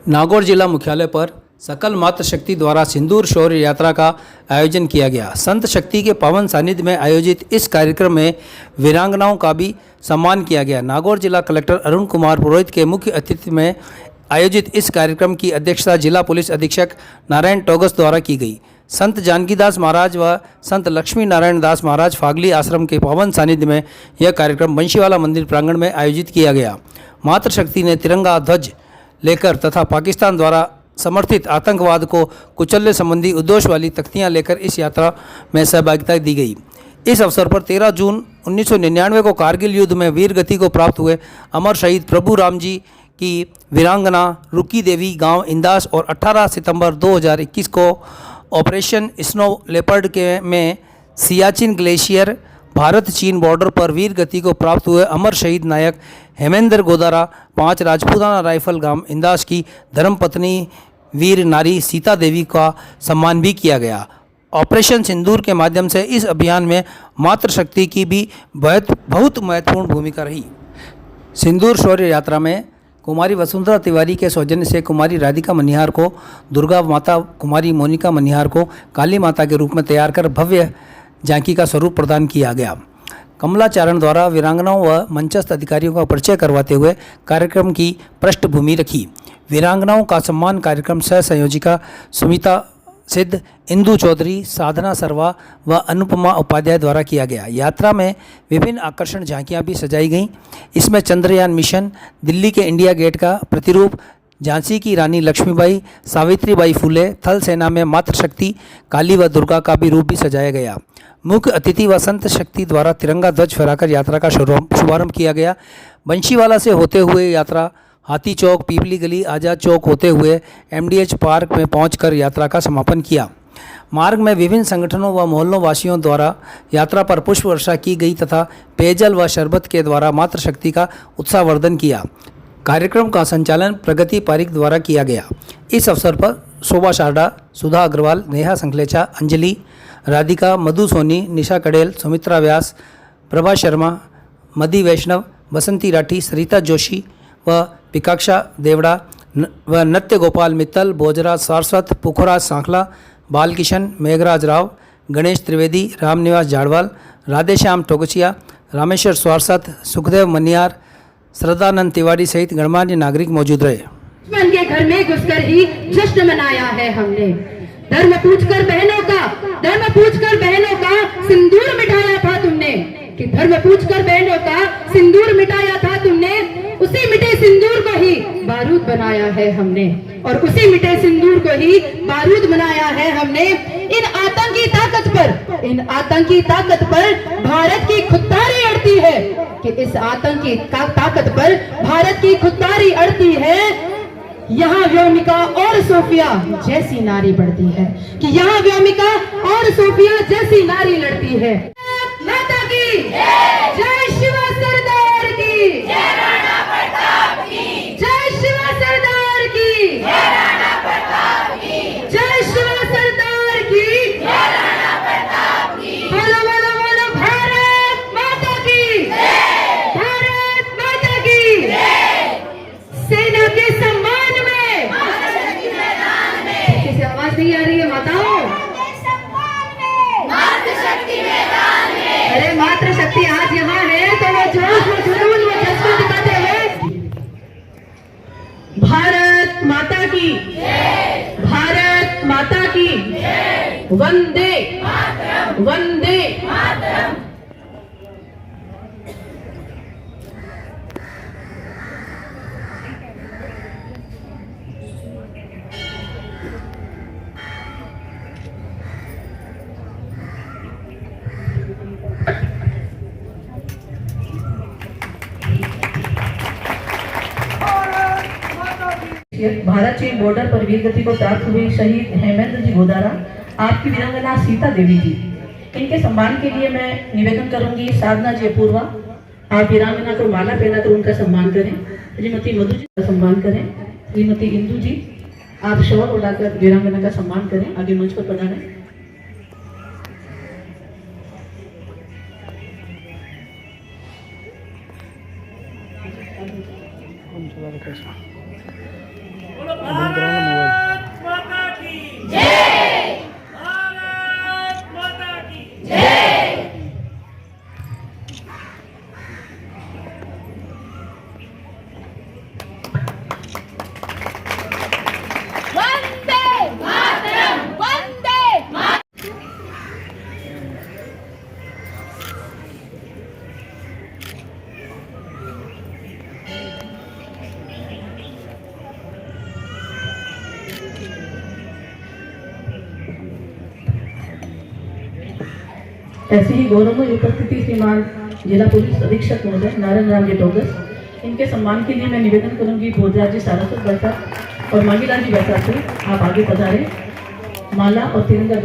नागौर जिला मुख्यालय पर सकल मातृशक्ति द्वारा सिंदूर शौर्य यात्रा का आयोजन किया गया। संत शक्ति के पावन सानिध्य में आयोजित इस कार्यक्रम में वीरांगनाओं का भी सम्मान किया गया। नागौर जिला कलेक्टर अरुण कुमार पुरोहित के मुख्य अतिथि में आयोजित इस कार्यक्रम की अध्यक्षता जिला पुलिस अधीक्षक नारायण टोगस द्वारा की गई। संत जानकीदास महाराज व संत लक्ष्मी नारायण दास महाराज फागली आश्रम के पावन सानिध्य में यह कार्यक्रम बंशीवाला मंदिर प्रांगण में आयोजित किया गया। मातृशक्ति ने तिरंगा ध्वज लेकर तथा पाकिस्तान द्वारा समर्थित आतंकवाद को कुचलने संबंधी उद्देश वाली तख्तियां लेकर इस यात्रा में सहभागिता दी गई। इस अवसर पर 13 जून 1999 को कारगिल युद्ध में वीर गति को प्राप्त हुए अमर शहीद प्रभु राम जी की वीरांगना रुकी देवी गांव इंदास और 18 सितंबर 2021 को ऑपरेशन स्नो लेपर्ड में सियाचिन ग्लेशियर भारत चीन बॉर्डर पर वीर गति को प्राप्त हुए अमर शहीद नायक हेमेंद्र गोदारा 5 राजपूताना राइफल गांव इंदास की धर्मपत्नी वीर नारी सीता देवी का सम्मान भी किया गया। ऑपरेशन सिंदूर के माध्यम से इस अभियान में मातृशक्ति की भी बहुत महत्वपूर्ण भूमिका रही। सिंदूर शौर्य यात्रा में कुमारी वसुंधरा तिवारी के सौजन्य से कुमारी राधिका मनिहार को दुर्गा माता, कुमारी मोनिका मनिहार को काली माता के रूप में तैयार कर भव्य झांकी का स्वरूप प्रदान किया गया। कमलाचारण द्वारा वीरांगनाओं व मंचस्थ अधिकारियों का परिचय करवाते हुए कार्यक्रम की पृष्ठभूमि रखी। वीरांगनाओं का सम्मान कार्यक्रम सह संयोजिका सुमिता सिद्ध, इंदु चौधरी, साधना सरवा व अनुपमा उपाध्याय द्वारा किया गया। यात्रा में विभिन्न आकर्षण झांकियां भी सजाई गईं। इसमें चंद्रयान मिशन, दिल्ली के इंडिया गेट का प्रतिरूप, झांसी की रानी लक्ष्मीबाई, सावित्रीबाई फुले, थल सेना में मातृशक्ति, काली व दुर्गा का भी रूप भी सजाया गया। मुख्य अतिथि व संत शक्ति द्वारा तिरंगा ध्वज फहराकर यात्रा का शुभारंभ किया गया। बंशीवाला से होते हुए यात्रा हाथी चौक, पीपली गली, आज़ाद चौक होते हुए MDH पार्क में पहुंचकर यात्रा का समापन किया। मार्ग में विभिन्न संगठनों व मोहल्लों वासियों द्वारा यात्रा पर पुष्प वर्षा की गई तथा पेयजल व शरबत के द्वारा मातृशक्ति का उत्साहवर्धन किया। कार्यक्रम का संचालन प्रगति पारिक द्वारा किया गया। इस अवसर पर शोभा शारदा, सुधा अग्रवाल, नेहा संखलेचा, अंजलि, राधिका, मधु सोनी, निशा कड़ेल, सुमित्रा व्यास, प्रभा शर्मा, मदी वैष्णव, बसंती राठी, सरिता जोशी व पिकाक्षा देवड़ा व नृत्य गोपाल मित्तल, भोजराज सारस्वत, पुखराज सांखला, बालकिशन, मेघराज राव, गणेश त्रिवेदी, रामनिवास झाड़वाल, राधेश्याम टोगचिया, रामेश्वर स्वारसत, सुखदेव मनियार, श्रद्धानंद तिवारी सहित गणमान्य नागरिक मौजूद रहे। दुश्मन के घर में घुसकर ही जश्न मनाया है हमने। धर्म पूछकर बहनों का सिंदूर मिटाया था तुमने, कि धर्म पूछकर बहनों का सिंदूर मिटाया था तुमने। उसी मिटे सिंदूर को ही बारूद बनाया है हमने, और उसी मिटे सिंदूर को ही बारूद बनाया है हमने। इन आतंकी ताकत पर भारत की खुददारी अड़ती है, कि इस आतंकी ताकत पर भारत की खुददारी अड़ती है। यहाँ व्योमिका और सोफिया जैसी नारी बढ़ती है, कि यहाँ व्योमिका और सोफिया जैसी नारी लड़ती है। माता की जय, शिवा सरदार की जय, राणा प्रताप की जय, शिवा सरदार की जय, राणा प्रताप की जय, शिवा सरदार की जय, राणा प्रताप की। बोलो बोलो बोलो भारत माता की जय, भारत माता की जय। सेना के सम्मान में, मैदान में किसी आवाज नहीं आ रही है माताओं? मातृशक्ति मैदान में। अरे मातृशक्ति आज यहाँ है तो वो जोश, वो जुनून, वो जज्बा दिखाते हुए भारत माता की जय, भारत माता की जय, वंदे मातरम, वंदे मातरम। भारत चीन बॉर्डर पर वीर गति को प्राप्त हुई शहीद हेमेंद्र जी गोदारा, आपकी वीरांगना सीता देवी जी, इनके सम्मान के लिए मैं निवेदन करूंगी साधना जी अपूर्वा, आप वीरांगना को माला पहनाकर उनका सम्मान करें। श्रीमती मधु जी का सम्मान करें। श्रीमती इंदु जी, आप शॉल उड़ाकर वीरांगना का सम्मान करें। आगे मंच पर पधारें। बोलो भारत माता की जय। भारत माता की जय। वंदे मातरम, वंदे मातरम। ऐसी ही गौरवमय उपस्थिति श्रीमान जिला पुलिस अधीक्षक महोदय नारायण राम जी टोगस, इनके सम्मान के लिए मैं निवेदन करूंगी भोजराज जी सारस्वत बैठा और मांगीलाल जी बैठा से आप आगे पधारें। माला और तिरंगा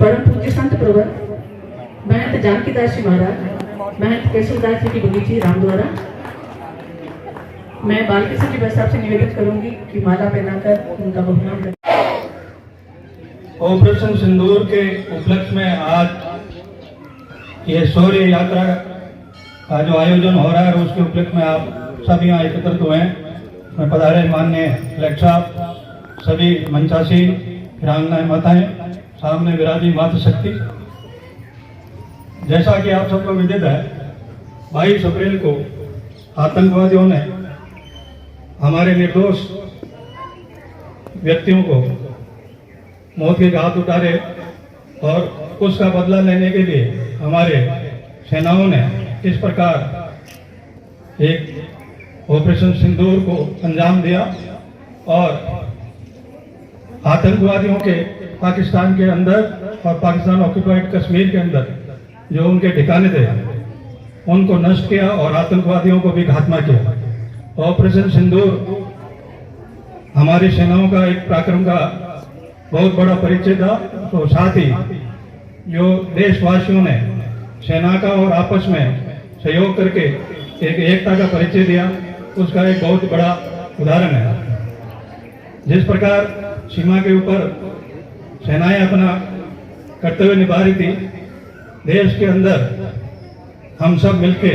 परम पूज्य संत प्रवर महंत जानकीदास जी महाराज, महंत केशवदास जी की बगीची रामद्वारा, मैं बालकृष्ण जी साहब से निवेदन करूंगी कि माला पहनाकर उनका बहुमान करें। ऑपरेशन सिंदूर के उपलक्ष्य में आज ये शौर्य यात्रा का जो आयोजन हो रहा है उसके उपलक्ष्य में आप सभी यहाँ एकत्रित हुए हैं। मैं पधारे माननीय कलेक्टर साहब, सभी मंचासी वीरांगनाएं माताएं, सामने विराजी मातृशक्ति। जैसा कि आप सबको विदित है, 22 अप्रैल को आतंकवादियों ने हमारे निर्दोष व्यक्तियों को मौत के घाट उतारे और उसका बदला लेने के लिए हमारे सेनाओं ने इस प्रकार एक ऑपरेशन सिंदूर को अंजाम दिया और आतंकवादियों के पाकिस्तान के अंदर और पाकिस्तान ऑक्युपाइड कश्मीर के अंदर जो उनके ठिकाने थे उनको नष्ट किया और आतंकवादियों को भी खात्मा किया। ऑपरेशन सिंदूर हमारी सेनाओं का एक पराक्रम का बहुत बड़ा परिचय था। तो साथ ही जो देशवासियों ने सेना का और आपस में सहयोग करके एक एकता का परिचय दिया, उसका एक बहुत बड़ा उदाहरण है। जिस प्रकार सीमा के ऊपर सेनाएं अपना कर्तव्य निभा रही थी, देश के अंदर हम सब मिलके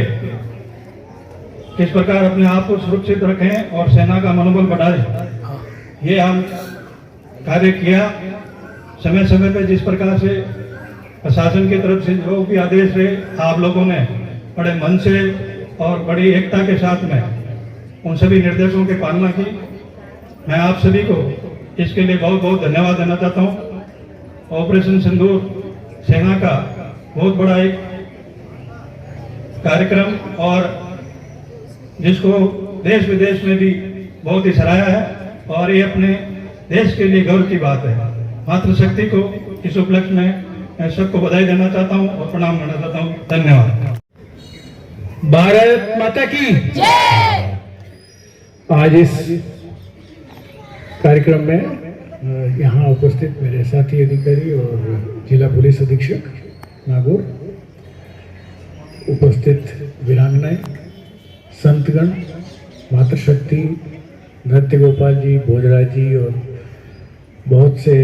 किस प्रकार अपने आप को सुरक्षित रखें और सेना का मनोबल बढ़ाएं, ये हम कार्य किया। समय समय पर जिस प्रकार से प्रशासन की तरफ से जो भी आदेश रहे, आप लोगों ने बड़े मन से और बड़ी एकता के साथ में उन सभी निर्देशों की पालना की। मैं आप सभी को इसके लिए बहुत बहुत धन्यवाद देना चाहता हूँ। ऑपरेशन सिंदूर सेना का बहुत बड़ा एक कार्यक्रम और जिसको देश विदेश में भी बहुत ही सराहा है और ये अपने देश के लिए गौरव की बात है। मातृशक्ति को इस उपलक्ष्य में मैं सबको बधाई देना चाहता हूँ और प्रणाम करना चाहता हूँ। धन्यवाद। भारत माता की जय। आज इस कार्यक्रम में यहाँ उपस्थित मेरे साथी अधिकारी और जिला पुलिस अधीक्षक नागौर, उपस्थित वीरांगनाएं, संतगण, मातृशक्ति, नृत्य गोपाल जी, भोजराज जी और बहुत से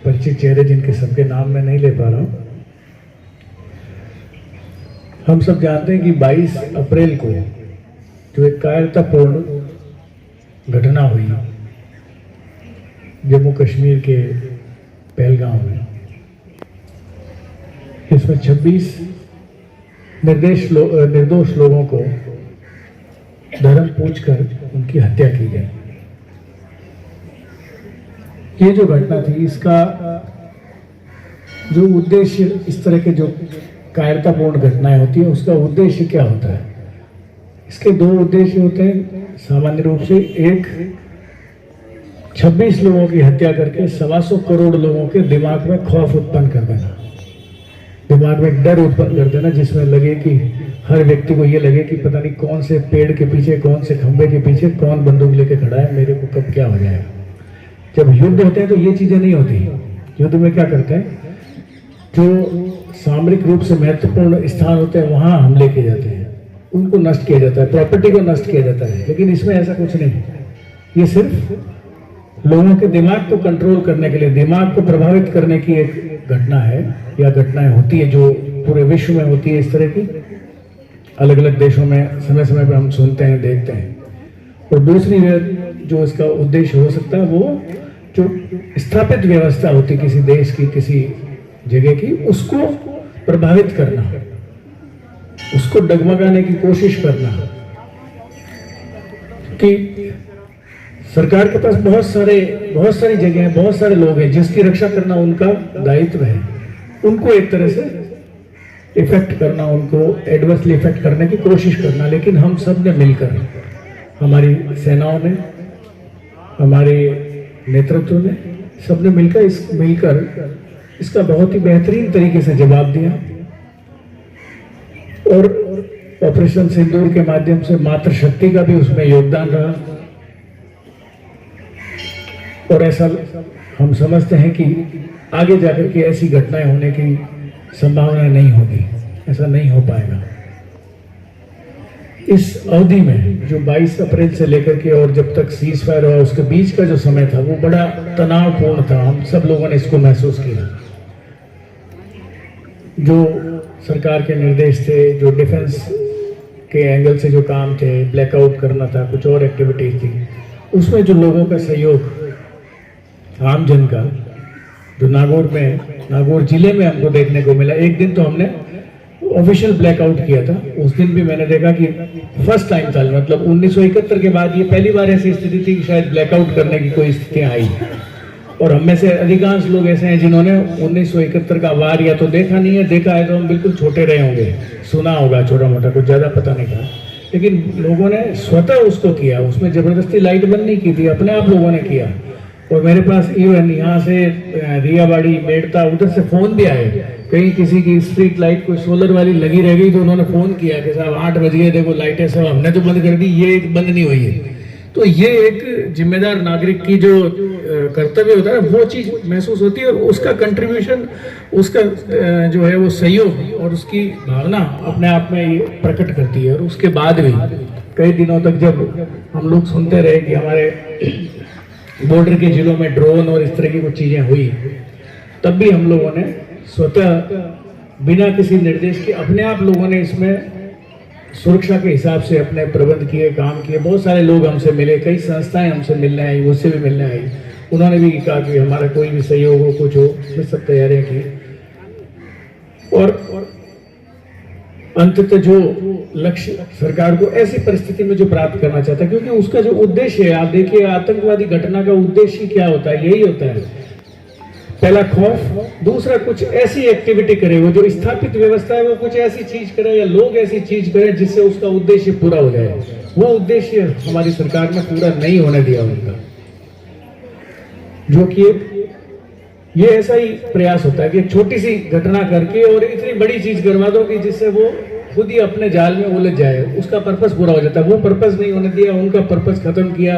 परिचित चेहरे जिनके सबके नाम मैं नहीं ले पा रहा हूँ। हम सब जानते हैं कि 22 अप्रैल को जो एक कायरतापूर्ण घटना हुई जम्मू कश्मीर के पहलगांव में, इसमें 26 निर्दोष लोगों को धर्म पूछकर उनकी हत्या की गई। ये जो घटना थी, इसका जो उद्देश्य, इस तरह के जो कायरतापूर्ण घटनाएं होती हैं उसका उद्देश्य क्या होता है? इसके दो उद्देश्य होते हैं सामान्य रूप से। एक, 26 लोगों की हत्या करके 125 करोड़ लोगों के दिमाग में खौफ उत्पन्न कर देना, दिमाग में डर उत्पन्न कर देना, जिसमें लगे कि हर व्यक्ति को ये लगे कि पता नहीं कौन से पेड़ के पीछे, कौन से खंबे के पीछे कौन बंदूक लेके खड़ा है, मेरे को कब क्या हो जाएगा। जब युद्ध होते हैं तो ये चीजें नहीं होती। युद्ध में क्या करते हैं, जो सामरिक रूप से महत्वपूर्ण स्थान होते हैं वहां हमले किए जाते हैं, उनको नष्ट किया जाता है, प्रॉपर्टी को नष्ट किया जाता है। लेकिन इसमें ऐसा कुछ नहीं है। ये सिर्फ लोगों के दिमाग को कंट्रोल करने के लिए, दिमाग को प्रभावित करने की एक घटना है या घटनाएं होती है जो पूरे विश्व में होती है। इस तरह की अलग अलग देशों में समय समय पर हम सुनते हैं, देखते हैं। और दूसरी जो इसका उद्देश्य हो सकता है वो जो स्थापित व्यवस्था होती है किसी देश की, किसी जगह की, उसको प्रभावित करना, उसको डगमगाने की कोशिश करना। कि सरकार के पास बहुत सारी जगह हैं, बहुत सारे लोग हैं जिसकी रक्षा करना उनका दायित्व है। उनको एक तरह से इफेक्ट करना, उनको एडवर्सली इफेक्ट करने की कोशिश करना। लेकिन हम सब ने मिलकर, हमारी सेनाओं ने, हमारे नेतृत्व ने, सबने मिलकर इसका बहुत ही बेहतरीन तरीके से जवाब दिया। और ऑपरेशन सिंदूर के माध्यम से मातृशक्ति का भी उसमें योगदान रहा। और ऐसा हम समझते हैं कि आगे जाकर के ऐसी घटनाएं होने की संभावना नहीं होगी, ऐसा नहीं हो पाएगा। इस अवधि में जो 22 अप्रैल से लेकर के और जब तक सीज फायर हुआ उसके बीच का जो समय था वो बड़ा तनावपूर्ण था। हम सब लोगों ने इसको महसूस किया। जो सरकार के निर्देश थे, जो डिफेंस के एंगल से जो काम थे, ब्लैकआउट करना था, कुछ और एक्टिविटीज थी, उसमें जो लोगों का सहयोग, आम जन का, जो नागौर जिले में हमको देखने को मिला। एक दिन तो हमने ऑफिशियल ब्लैकआउट किया था, उस दिन भी मैंने देखा कि फर्स्ट टाइम था, मतलब 1971 के बाद ये पहली बार ऐसी स्थिति थी कि शायद ब्लैकआउट करने की कोई स्थितियां आई। और हम में से अधिकांश लोग ऐसे हैं जिन्होंने 1971 का वार या तो देखा नहीं है, देखा है तो हम बिल्कुल छोटे रहे होंगे, सुना होगा छोटा मोटा, कुछ ज़्यादा पता नहीं था। लेकिन लोगों ने स्वतः उसको किया, उसमें ज़बरदस्ती लाइट बंद नहीं की थी, अपने आप लोगों ने किया। और मेरे पास इवन यहाँ से रियाबाड़ी, मेड़ता, उधर से फ़ोन भी आए। कहीं किसी की स्ट्रीट लाइट कोई सोलर वाली लगी रह गई तो उन्होंने फ़ोन किया कि साहब 8 बज गए, देखो लाइटें सब हमने तो बंद कर दी, ये बंद नहीं हुई है। तो ये एक जिम्मेदार नागरिक की जो कर्तव्य होता है वो चीज़ महसूस होती है। और उसका कंट्रीब्यूशन, उसका जो है वो सहयोग और उसकी भावना अपने आप में ये प्रकट करती है। और उसके बाद भी कई दिनों तक जब हम लोग सुनते रहे कि हमारे बॉर्डर के जिलों में ड्रोन और इस तरह की कुछ चीज़ें हुई, तब भी हम लोगों ने स्वतः बिना किसी निर्देश के अपने आप लोगों ने इसमें सुरक्षा के हिसाब से अपने प्रबंध किए, काम किए। बहुत सारे लोग हमसे मिले, कई संस्थाएं हमसे मिलने आई, मुझसे भी मिलने आई। उन्होंने भी कहा कि हमारा कोई भी सहयोग हो, कुछ हो, मैं सब तैयारियां की। और अंततः जो लक्ष्य सरकार को ऐसी परिस्थिति में जो प्राप्त करना चाहता है, क्योंकि उसका जो उद्देश्य है, आप देखिए आतंकवादी घटना का उद्देश्य क्या होता है, यही होता है। पहला खौफ, दूसरा कुछ ऐसी एक्टिविटी करे, वो जो स्थापित व्यवस्था है वो कुछ ऐसी चीज करे या लोग ऐसी चीज करें जिससे उसका उद्देश्य पूरा हो जाए। वो उद्देश्य हमारी सरकार ने पूरा नहीं होने दिया उनका, जो कि ये ऐसा ही प्रयास होता है कि छोटी सी घटना करके और इतनी बड़ी चीज करवा दो कि जिससे वो खुद ही अपने जाल में उलझ जाए, उसका पर्पस पूरा हो जाता है। वो पर्पस नहीं होने दिया, उनका पर्पस खत्म किया।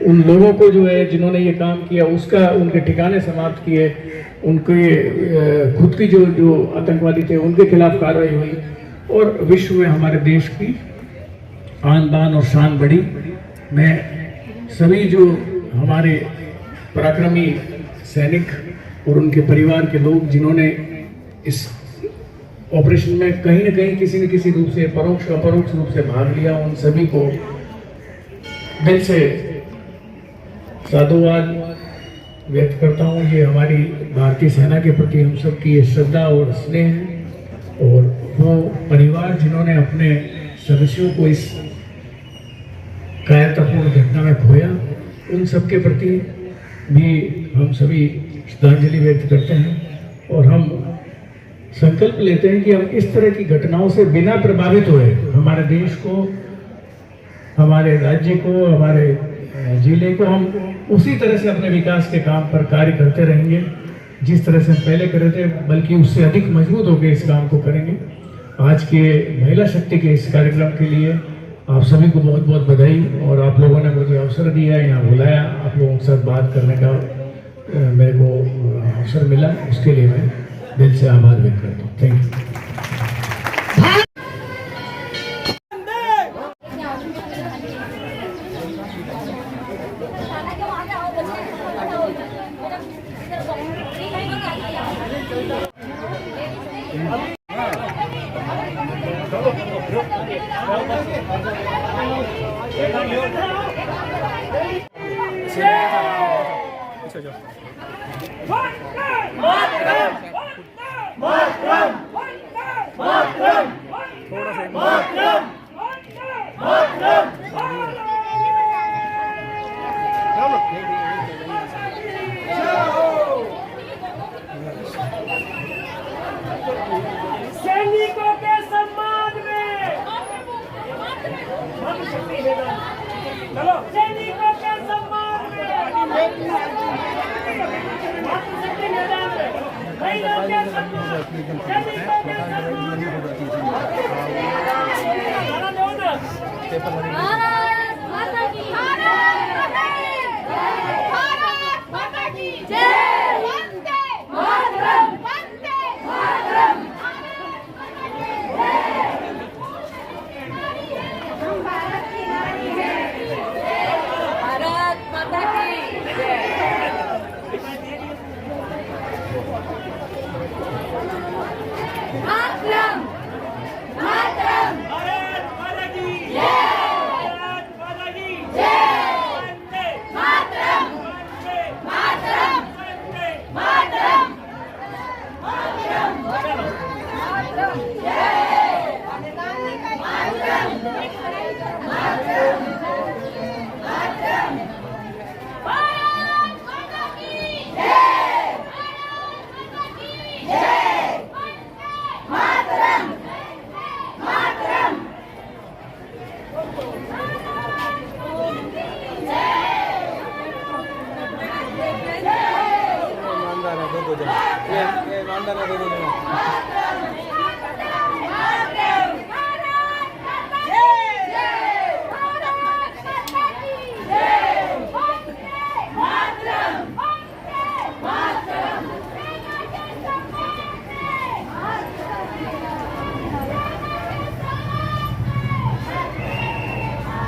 उन लोगों को जो है जिन्होंने ये काम किया उसका उनके ठिकाने समाप्त किए, उनके खुद की जो आतंकवादी थे उनके खिलाफ कार्रवाई हुई और विश्व में हमारे देश की आन बान और शान बढ़ी। मैं सभी जो हमारे पराक्रमी सैनिक और उनके परिवार के लोग जिन्होंने इस ऑपरेशन में कहीं न कहीं किसी न किसी रूप से परोक्ष अपरोक्ष रूप से भाग लिया, उन सभी को दिल से साधुवाद व्यक्त करता हूँ। ये हमारी भारतीय सेना के प्रति हम सब की ये श्रद्धा और स्नेह है। और वो परिवार जिन्होंने अपने सदस्यों को इस कायरतापूर्ण घटना में खोया, उन सब के प्रति भी हम सभी श्रद्धांजलि व्यक्त करते हैं। और हम संकल्प लेते हैं कि हम इस तरह की घटनाओं से बिना प्रभावित हुए हमारे देश को, हमारे राज्य को, हमारे जिले को हम उसी तरह से अपने विकास के काम पर कार्य करते रहेंगे जिस तरह से हम पहले कर रहे थे, बल्कि उससे अधिक मजबूत होकर इस काम को करेंगे। आज के महिला शक्ति के इस कार्यक्रम के लिए आप सभी को बहुत बहुत बधाई। और आप लोगों ने मुझे अवसर दिया, यहाँ बुलाया, आप लोगों के साथ बात करने का मेरे को अवसर मिला, उसके लिए मैं दिल से आभार व्यक्त करता हूँ। Thank you. खाना क्यों आ गया? सैनिकों के सम्मान में मातृशक्ति मैदान, चलो सैनिकों के सम्मान में मातृशक्ति मैदान में महिलाओं के सम्मान, सैनिकों के सम्मान भारत माता की भारत माता की जय। वंदे मातरम, वंदे मातरम। हम भारत की नारी हैं। भारत माता की जय। मातरम, मातरम। भारत माता की जय। भारत माता की जय। वंदे मातरम, वंदे मातरम, वंदे मातरम, मातरम, मातरम, जय। मातरम, मातरम, मातरम। भारत माता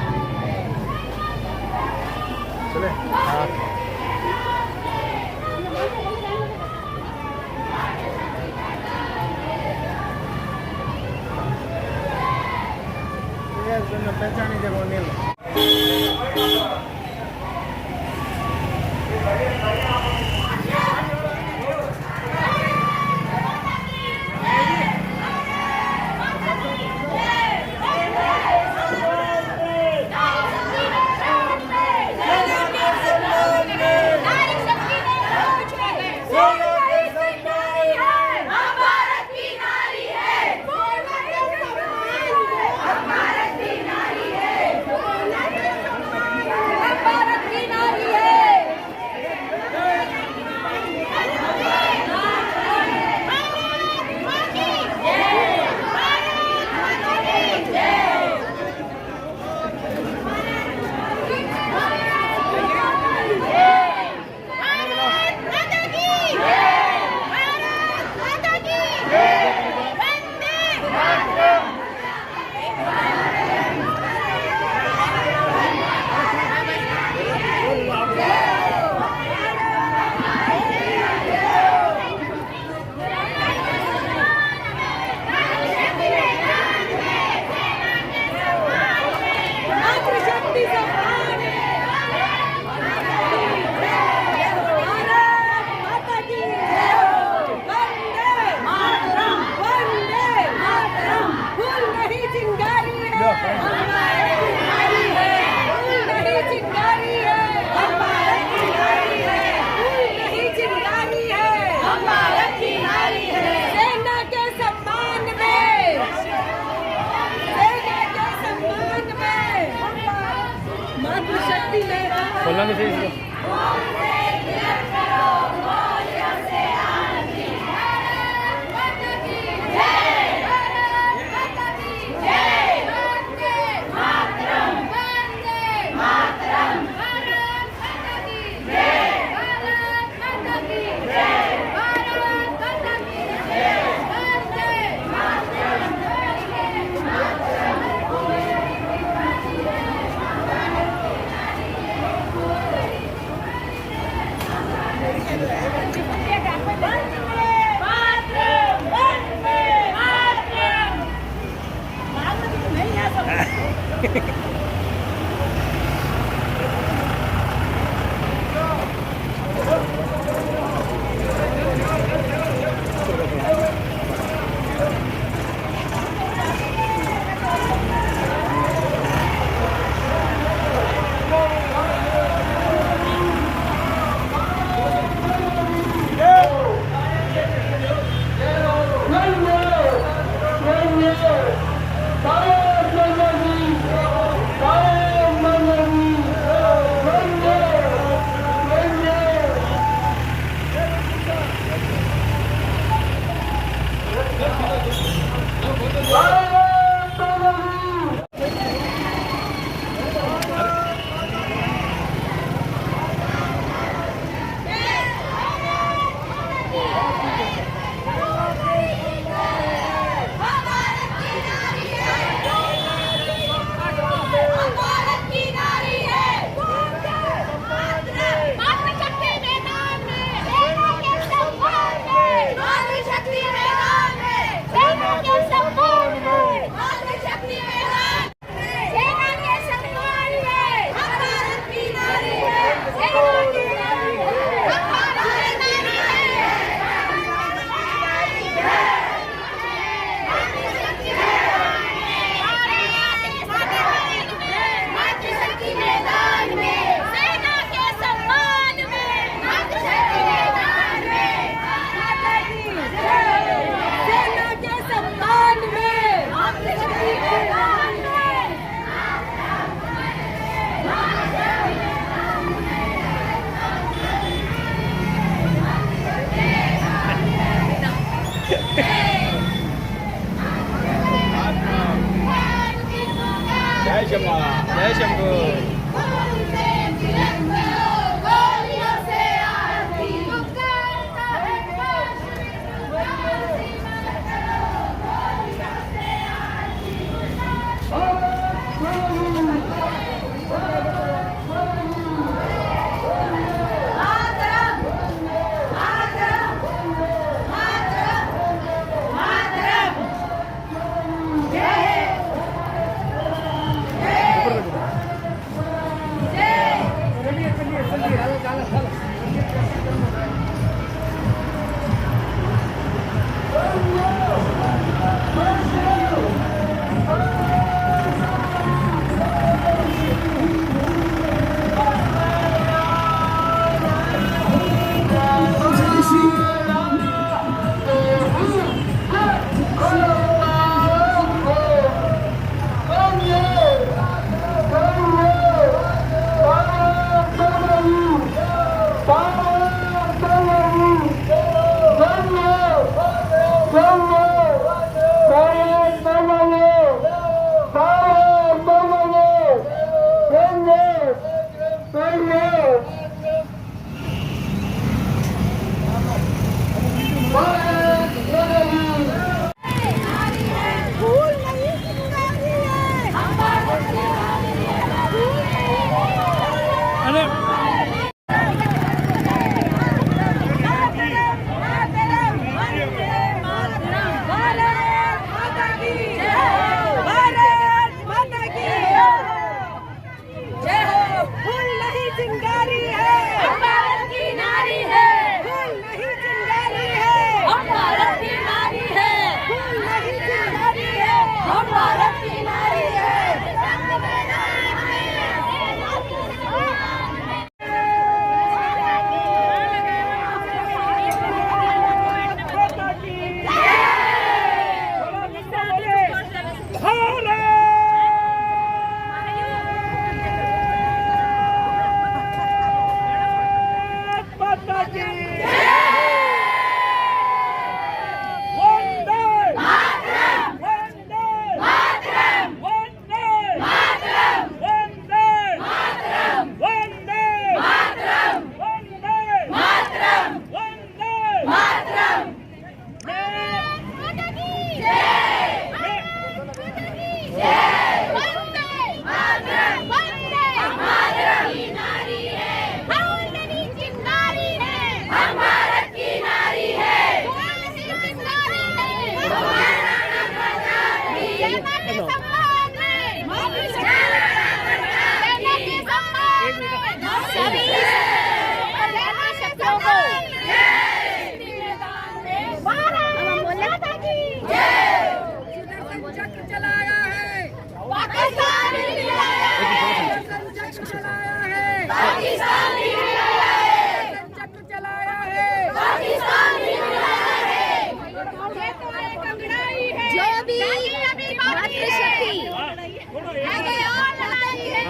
की जय। भारत माता की जय। मातरम, मातरम। जय शंभू।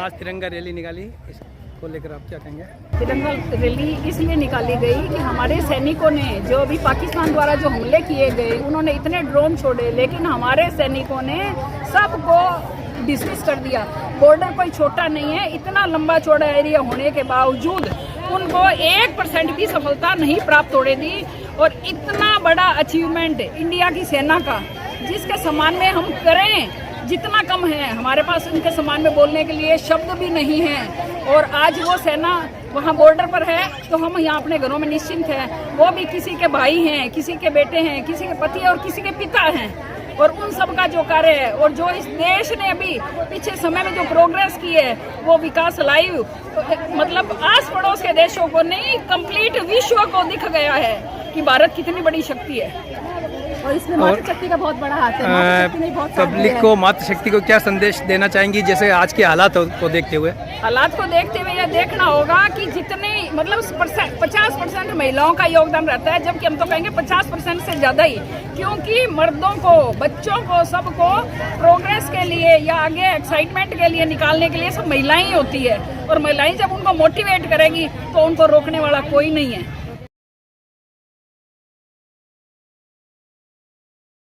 आज तिरंगा रैली निकाली, इसको लेकर आप क्या कहेंगे? तिरंगा रैली इसलिए निकाली गई कि हमारे सैनिकों ने जो अभी पाकिस्तान द्वारा जो हमले किए गए, उन्होंने इतने ड्रोन छोड़े, लेकिन हमारे सैनिकों ने सबको डिसमिस कर दिया। बॉर्डर कोई छोटा नहीं है, इतना लंबा चौड़ा एरिया होने के बावजूद उनको 1% भी सफलता नहीं प्राप्त होने दी। और इतना बड़ा अचीवमेंट इंडिया की सेना का, जिसके समान में हम करें जितना कम है, हमारे पास उनके समान में बोलने के लिए शब्द भी नहीं है। और आज वो सेना वहाँ बॉर्डर पर है तो हम यहाँ अपने घरों में निश्चिंत हैं। वो भी किसी के भाई हैं, किसी के बेटे हैं, किसी के पति और किसी के पिता हैं। और उन सब का जो कार्य है और जो इस देश ने अभी पिछले समय में जो प्रोग्रेस की है, वो विकास लाइव मतलब आस पड़ोस के देशों को नहीं, कंप्लीट विश्व को दिख गया है कि भारत कितनी बड़ी शक्ति है। और इसमें मातृशक्ति का बहुत बड़ा हाथ है। पब्लिक को मातृशक्ति को क्या संदेश देना चाहेंगी, जैसे आज के हालात को देखते हुए? हालात को देखते हुए यह देखना होगा कि जितने मतलब 50% महिलाओं का योगदान रहता है, जबकि हम तो कहेंगे 50% से ज़्यादा ही, क्योंकि मर्दों को, बच्चों को, सबको प्रोग्रेस के लिए या आगे एक्साइटमेंट के लिए निकालने के लिए सब महिलाएं ही होती है। और महिलाएं जब उनको मोटिवेट करेगी तो उनको रोकने वाला कोई नहीं है।